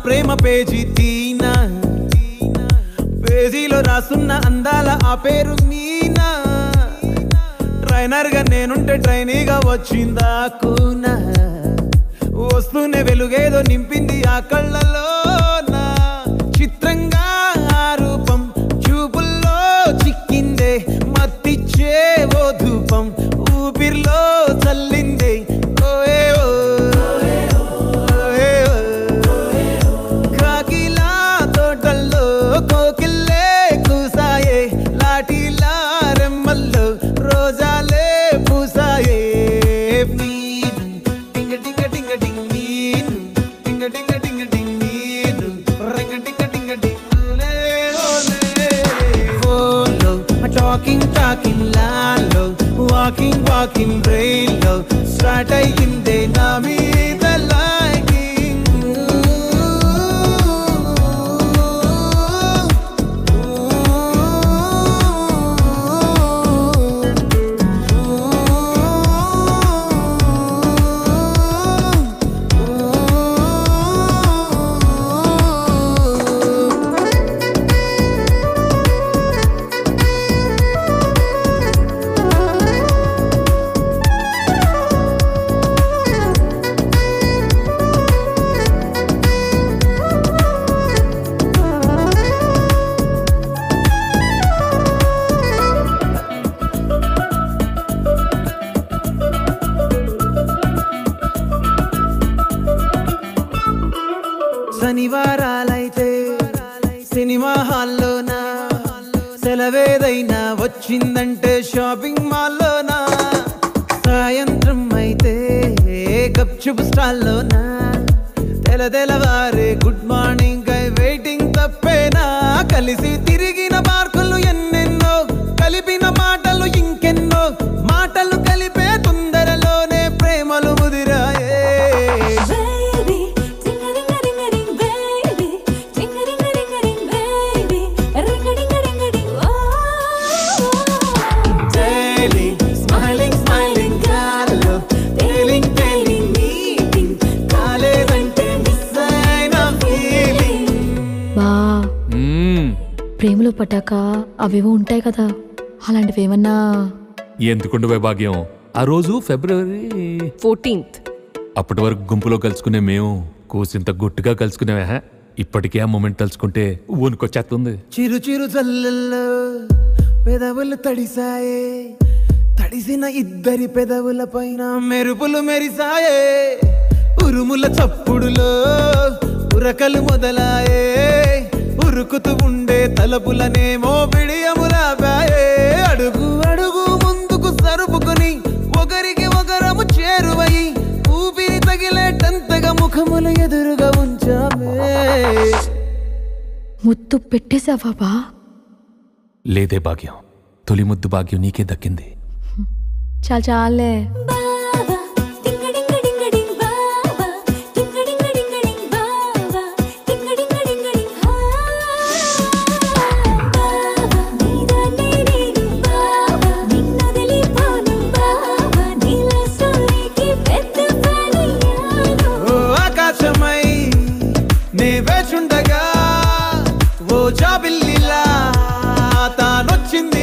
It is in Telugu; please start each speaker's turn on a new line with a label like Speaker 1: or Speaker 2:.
Speaker 1: ప్రేమ పేజీ తీనా, పేజీలో రాసున్న అందాల ఆ పేరు మీనా. ట్రైనర్ గా నేనుంటే ట్రైనీగా వచ్చిందా కూనా, వస్తూనే వెలుగేదో నింపింది ఆ కళ్ళలో. చిత్రంగా ఆ రూపం చూపుల్లో చిక్కిందే, మత్తిచ్చే ఓ ధూపం ఊపిరిలో చల్లిందే. కాకిలా తోటల్లో కోకిల్లే కూసాయే, లాఠీలా రెమ్మల్లో రోజాలే పూసాయే. టింగ టింగ టింగ టింగ్ నీను, టింగ టింగ టింగ టింగ్ నీను, రింగ టింగ టింగ టింగ్ ఓలే ఓలే. ఫోన్లో టాకింగ్ లాలో, వాకింగ్ బ్రెయిన్లో స్టార్ట్ అయ్యిందే నా మీద లైకింగ్. శనివారాలైతే సినిమా హాల్లోనా, సెలవేదైనా వచ్చిందంటే షాపింగ్ మాల్లోనా, సాయంత్రం అయితే గప్చుప్ స్టాల్లోనా, తెలవారే గుడ్ మార్నింగ్ కై వెయిటింగ్ తప్పేనా. కలిసి తిరిగిన పార్కులు ఎన్నెన్నో, కలిపిన మాటలు ఇంకెన్నో, మాటలు కలిపే తొందరలోనే ప్రేమలు ముదిరాయే.
Speaker 2: ప్రేమలో పట్టాక అవేవో ఉంటాయి కదా, అలాంటివి ఏమన్నా?
Speaker 3: ఎందుకుండే భాగ్యం, ఆ రోజు February
Speaker 2: 14th.
Speaker 3: అప్పటి వరకు గుంపులో కలుసుకునే మేము కూసింత గుట్టుగా కలుసుకునేవా. ఇప్పటికే ఆ మూమెంట్ తలుచుకుంటే ఊనుకొచ్చేస్తుంది.
Speaker 1: చిరు చిరు జల్లల్లో పెదవులు తడిసాయే, తడిసిన ఇద్దరి పెదవుల పైన మెరుపులు మెరిసాయే. ఉరుముల చప్పుడులో ఉరకలు మొదలాయే, ఉరుకుతూ ఉండే తలపులనేమో బిడియములాపాయే. అడుగు అడుగు ముందుకు సరుపుకుని ఒకరికి ఒకరము చేరువై, ఊపిరి తగిలేటంతగా ముఖములు ఎదురుగా ఉంచామే.
Speaker 2: ముద్దు పెట్టేశావా బా?
Speaker 3: లేదే భాగ్యం, తొలి ముద్దు భాగ్యం నీకే దక్కింది.
Speaker 2: చాలే.
Speaker 1: నే వేచుండగా ఓ జాబిల్లిలా తానొచ్చింది